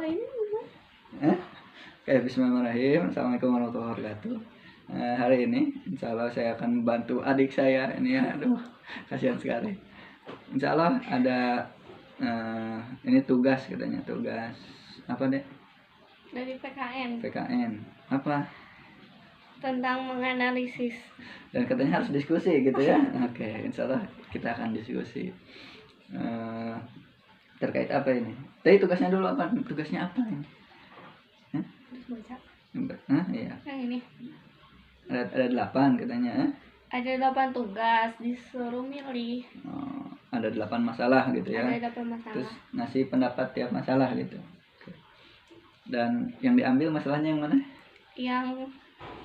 ini gimana? Oke, bismillahirrahmanirrahim. Assalamualaikum warahmatullahi wabarakatuh. Hari ini insya Allah saya akan bantu adik saya ini ya. Aduh, kasihan sekali. Insya Allah ada ini tugas katanya, tugas apa deh? Dari PKN PKN apa? tentang menganalisis. Dan katanya harus diskusi gitu ya. Oke, insya Allah kita akan diskusi terkait apa ini. Tadi tugasnya dulu apa? Tugasnya apa ini? Terus baca Iya. yang ini. Ada 8 katanya. Ada 8 tugas, disuruh milih. Ada 8 masalah gitu ya. Ada 8 masalah. Terus ngasih pendapat tiap masalah gitu. Dan yang diambil masalahnya yang mana?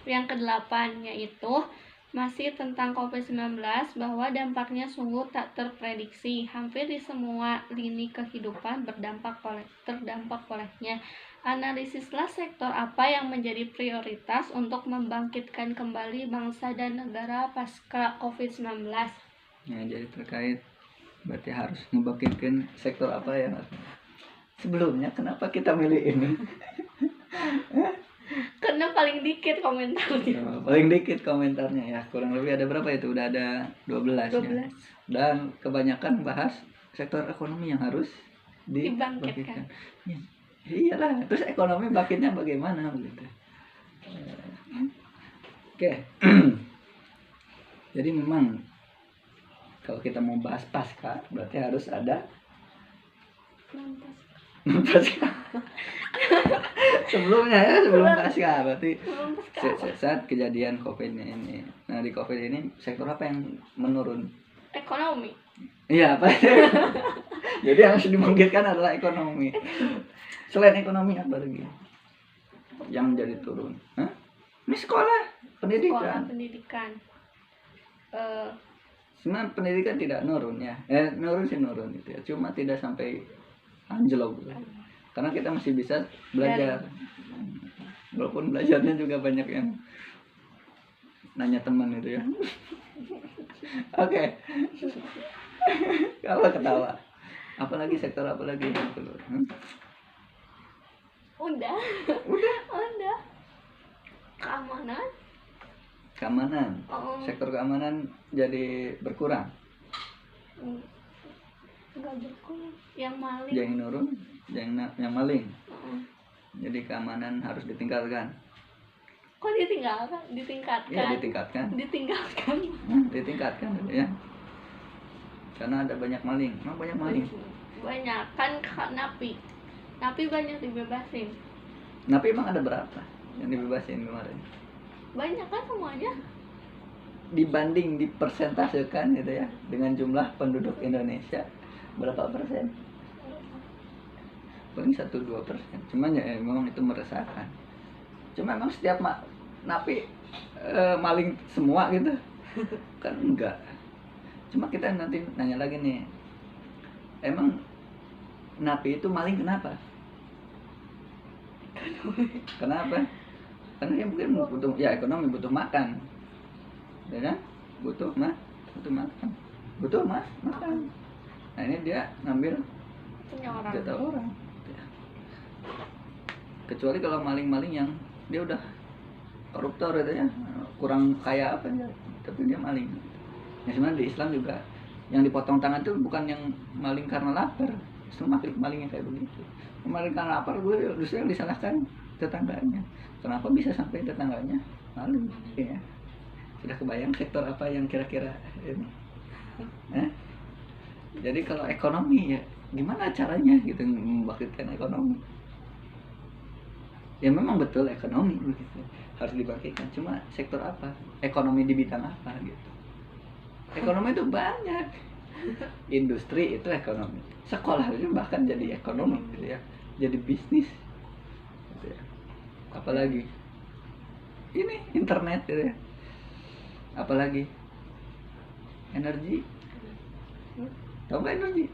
Yang ke-8 yaitu masih tentang COVID-19, bahwa dampaknya sungguh tak terprediksi. Hampir di semua lini kehidupan terdampak olehnya. Analisislah sektor apa yang menjadi prioritas untuk membangkitkan kembali bangsa dan negara pasca COVID-19. Ya, jadi terkait berarti harus membangkitkan sektor apa ya? Sebelumnya kenapa kita milih ini? Karena paling dikit komentarnya. Paling dikit komentarnya ya. Kurang lebih ada berapa itu? Udah ada 12. Ya. Dan kebanyakan bahas sektor ekonomi yang harus dibangkitkan. Ya, iyalah, terus ekonomi bangkitnya bagaimana gitu. Oke. Jadi memang kalau kita mau bahas pasca berarti harus ada pasca. Sebelum pasca berarti saat kejadian COVID ini. Nah, di COVID ini sektor apa yang menurun? Ekonomi. Iya, apa? Jadi yang harus dibangkitkan adalah ekonomi. Selain ekonomi apa lagi yang menjadi turun? Ini sekolah, pendidikan. Sebenarnya pendidikan tidak nurun ya. Nurun itu ya. Cuma tidak sampai anjlok. Karena kita masih bisa belajar. Walaupun belajarnya juga banyak yang nanya teman itu ya. Oke. Kalau ketawa. Apalagi sektor apa lagi? Udah. Keamanan. Sektor keamanan jadi berkurang. Enggak berkurang. Yang maling. Yang nurun, yang maling. Jadi keamanan harus ditingkatkan. Kok ditingkatkan? Ya, ditingkatkan. Ditingkatkan ya. Karena ada banyak maling. Banyak maling. Banyak kan napi. Napi banyak dibebasin. Napi emang ada berapa yang dibebasin kemarin? Banyak kan semuanya. Dibanding dipersentasekan gitu ya dengan jumlah penduduk Indonesia berapa persen? Paling 1-2%. Cuman ya memang itu meresahkan. Cuma emang setiap napi maling semua gitu kan enggak. Cuma kita nanti nanya lagi nih, emang napi itu maling kenapa? Kenapa? Karena dia mungkin butuh ya ekonomi, butuh makan, ya kan? Butuh makan, makan. Nah ini dia ngambil jatah orang. Kecuali kalau maling-maling yang dia udah koruptor gitu ya, kurang kaya apa ya, tapi dia maling. Ya sebenarnya di Islam juga yang dipotong tangan itu bukan yang maling karena lapar, justru malingnya kayak begitu. Maling karena lapar gue justru yang disalahkan tetangganya. Kenapa bisa sampai tetangganya maling? Ya. Sudah kebayang sektor apa yang kira-kira ini? Jadi kalau ekonomi ya gimana caranya gitu membangkitkan ekonomi? Ya memang betul ekonomi begitu harus dibangkitkan. Cuma sektor apa? Ekonomi di bidang apa gitu? Ekonomi itu banyak. Industri itu ekonomi. Sekolah itu bahkan jadi ekonomi gitu ya. Jadi bisnis. Gitu ya. Apalagi ini internet gitu ya. Apalagi energi. Tahu nggak energi?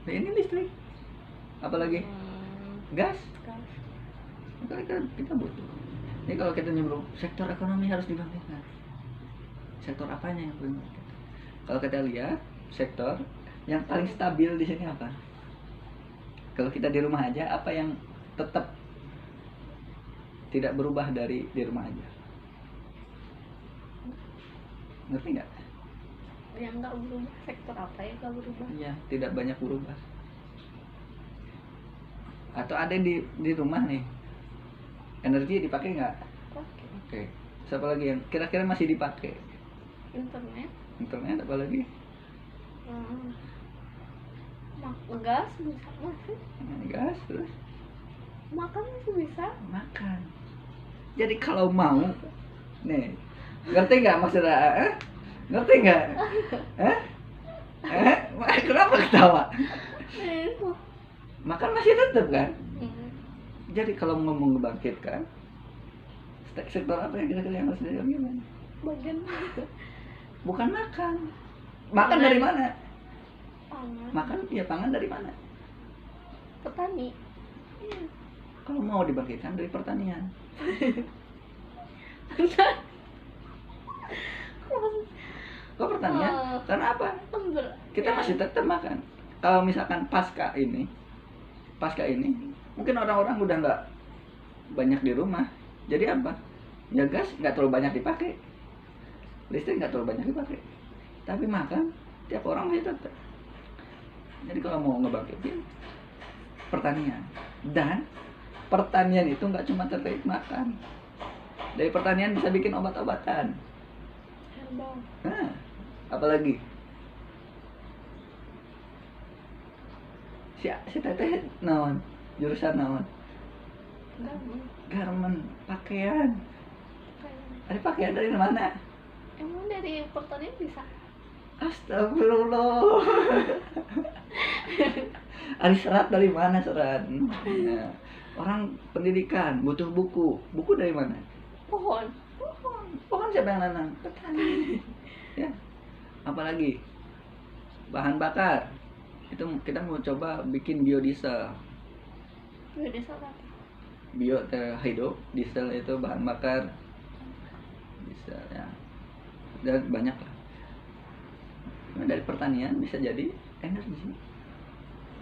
Nah, ini listrik. Apalagi gas. Kita butuh. Ini kalau kita nyebut sektor ekonomi harus dibangkitkan. Sektor apanya yang paling bangkit? Kalau kita lihat sektor yang paling stabil di sini apa? Kalau kita di rumah aja, apa yang tetap tidak berubah dari di rumah aja? Ngerti nggak? Yang nggak berubah, sektor apa yang nggak berubah? Iya, tidak banyak berubah. Atau ada di rumah nih, energi dipakai nggak? Oke. Oke. Siapa lagi yang kira-kira masih dipakai? Internet, Apa lagi? gas bisa masih, Gas, terus makan masih bisa. makan. Jadi kalau mau, nih, ngerti nggak maksudnya? Ngerti nggak? Kenapa ketawa? Makan masih tetap kan? Jadi kalau mau membangkitkan, sektor apa yang kira-kira yang harus diambil? Bagian Bukan makan. Makan dari mana? pangan, Makan ya pangan dari mana? petani. Iya. Kalau mau dibangkitkan dari pertanian. Kok pertanian? Karena apa? Kita masih tetap makan. Kalau misalkan pasca ini, mungkin orang-orang udah nggak banyak di rumah. Jadi apa? Ya gas nggak terlalu banyak dipakai, listrik nggak terlalu banyak dipakai. Tapi makan tiap orang masih tetap. Jadi kalau mau ngebangkitin pertanian, dan pertanian itu nggak cuma terkait makan. Dari pertanian bisa bikin obat-obatan. Herbal. Nah, apalagi si teteh naon jurusan naon garmen pakaian. Ada pakaian dari mana? Emang dari pertanian bisa? Astagfirullah. Ada serat dari mana serat? Nah, orang pendidikan butuh buku dari mana? Pohon Siapa yang nanam? Petani. Ya. Apalagi bahan bakar. Itu kita mau coba bikin biodiesel. biodiesel apa? Hidup, diesel itu bahan bakar. Diesel ya. Dan banyak lah. Nah, dari pertanian bisa jadi energi.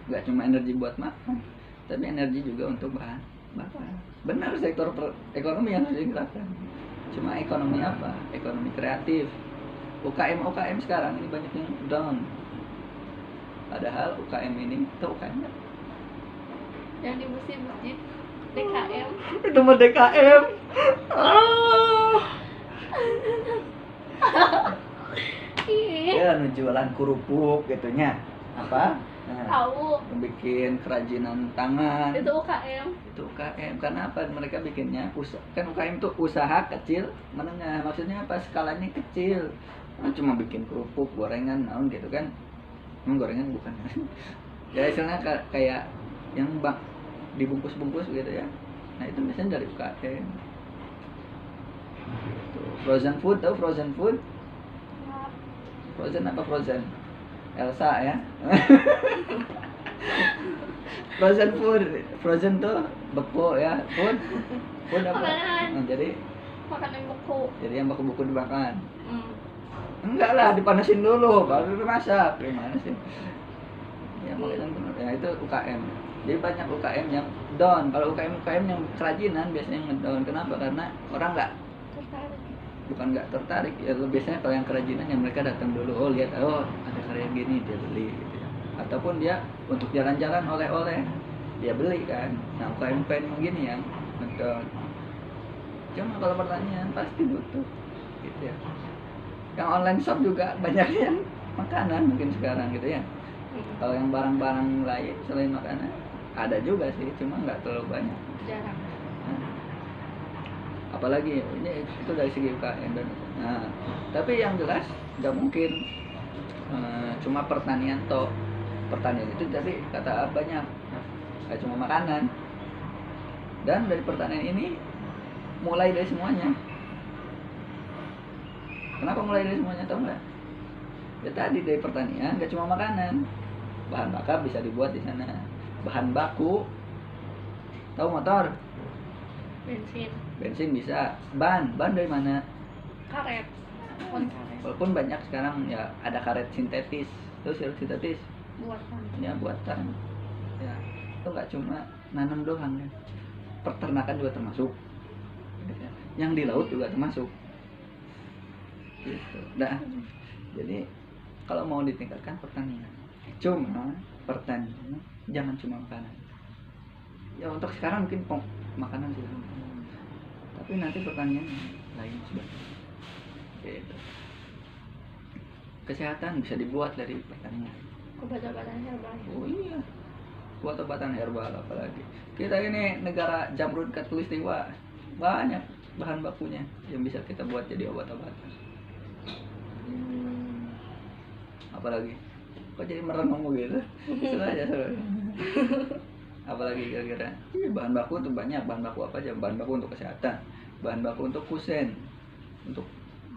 Nggak cuma energi buat makan, tapi energi juga untuk bahan bakar. Benar, sektor ekonomi yang harus digerakkan. Cuma ekonomi apa? Ekonomi kreatif. UKM sekarang ini banyak yang down. Padahal UKM ini, tahu UKM nggak? Yang di masjid DKM. Itu mah DKM. Ya, jualan kerupuk gitunya. Apa? Nah, Tahu. bikin kerajinan tangan. Itu UKM. Itu UKM. Karena apa? Mereka bikinnya kan UKM itu usaha kecil menengah. Maksudnya apa? Skalanya kecil. Nah, cuma bikin kerupuk, gorengan, naon gitu kan. Gorengan bukan. Ya istilahnya kayak yang dibungkus-bungkus gitu ya. Nah, itu biasanya dari UKM. Frozen food, tahu frozen food? Frozen apa frozen? Elsa ya. Frozen tuh beku ya. Food apa? Nah, jadi Makanan beku. Jadi yang beku dimakan. Enggak lah, dipanasin dulu baru dimasak. Gimana sih? Ya makanan benar. Ya itu UKM. Jadi banyak UKM yang down. Kalau UKM yang kerajinan biasanya ngedown. Kenapa? Karena orang nggak tertarik ya. Biasanya kalau yang kerajinan yang mereka datang dulu, lihat ada karya gini, dia beli gitu ya. Ataupun dia untuk jalan-jalan oleh-oleh dia beli kan. Nah UKM begini yang ngedown. Cuma kalau pertanian pasti butuh gitu ya. Yang online shop juga banyak yang makanan mungkin sekarang gitu ya. Kalau yang barang-barang lain selain makanan ada juga sih, cuma nggak terlalu banyak. Jarang. Nah, apalagi ini itu dari segi UKM dan tapi yang jelas nggak mungkin cuma pertanian toh. Pertanian itu tadi kata banyak, nggak cuma makanan. Dan dari pertanian ini mulai dari semuanya. Kenapa mulai dari semuanya, tau nggak? Ya tadi dari pertanian nggak cuma makanan, bahan bakar bisa dibuat di sana. Bahan baku, tahu motor? Bensin bisa. Ban dari mana? Karet. Walaupun banyak sekarang ya ada karet sintetis. Terus sintetis Buatan. ya buatan. Ya itu nggak cuma nanam doang kan, peternakan juga termasuk, yang di laut juga termasuk gitu. Nah, jadi kalau mau ditingkatkan pertanian, cuma pertanian jangan cuma makanan ya, untuk sekarang mungkin makanan sih, tapi nanti pertanian lain sudah gitu. Kesehatan bisa dibuat dari pertanian. Obat-obatan herbal. Oh iya, buat obatan herbal. Apalagi kita ini negara Jamrud Katulistiwa, banyak bahan bakunya yang bisa kita buat jadi obat-obatan. Apalagi kok jadi merenung gitu. Seru aja. Apalagi kira-kira bahan baku tuh banyak. Bahan baku apa aja? Bahan baku untuk kesehatan, bahan baku untuk kusen, untuk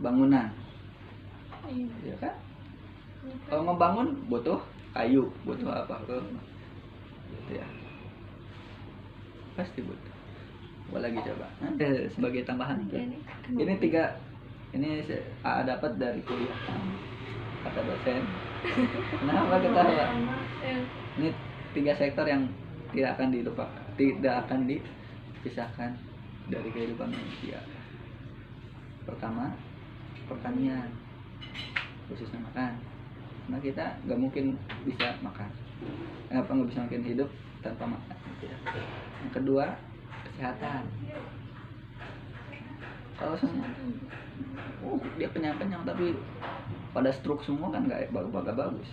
bangunan. Iya kan? Kalau membangun butuh kayu, butuh apa tuh? Gitu ya. Pasti butuh. Apa lagi coba? Sebagai tambahan. Ini 3 ini AA dapat dari kuliah. Kata dosen. Kenapa ketawa? Ini 3 sektor yang tidak akan dilupakan, tidak akan dipisahkan dari kehidupan manusia. Pertama, pertanian, khususnya makan. Karena kita nggak mungkin bisa makan. Kenapa nggak bisa mungkin hidup tanpa makan? Gitu ya. Yang kedua, kesehatan. Kalau semua, dia kenyang-kenyang tapi pada stroke semua kan nggak bagus.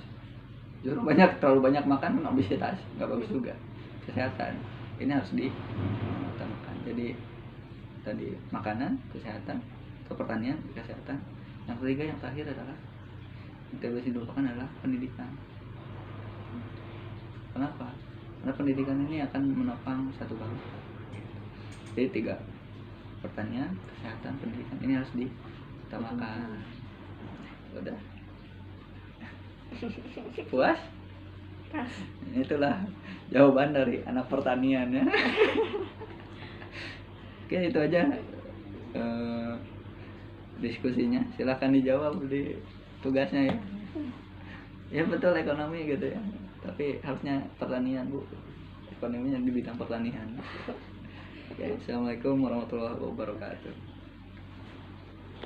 Justru terlalu banyak makan kan obesitas, nggak bagus juga. Kesehatan ini harus diutamakan. Jadi tadi makanan, kesehatan, atau pertanian, kesehatan. Yang ketiga, yang terakhir adalah yang tidak bisa dilupakan adalah pendidikan. Kenapa? Karena pendidikan ini akan menopang satu bangsa. Jadi 3, pertanian, kesehatan, pendidikan, ini harus diutamakan. Udah puas? Pas. Itulah jawaban dari anak pertanian ya. Oke, itu aja diskusinya. Silahkan dijawab di tugasnya ya. Ya betul, ekonomi gitu ya, tapi harusnya pertanian Bu, ekonominya di bidang pertanian. Oke, assalamualaikum warahmatullahi wabarakatuh.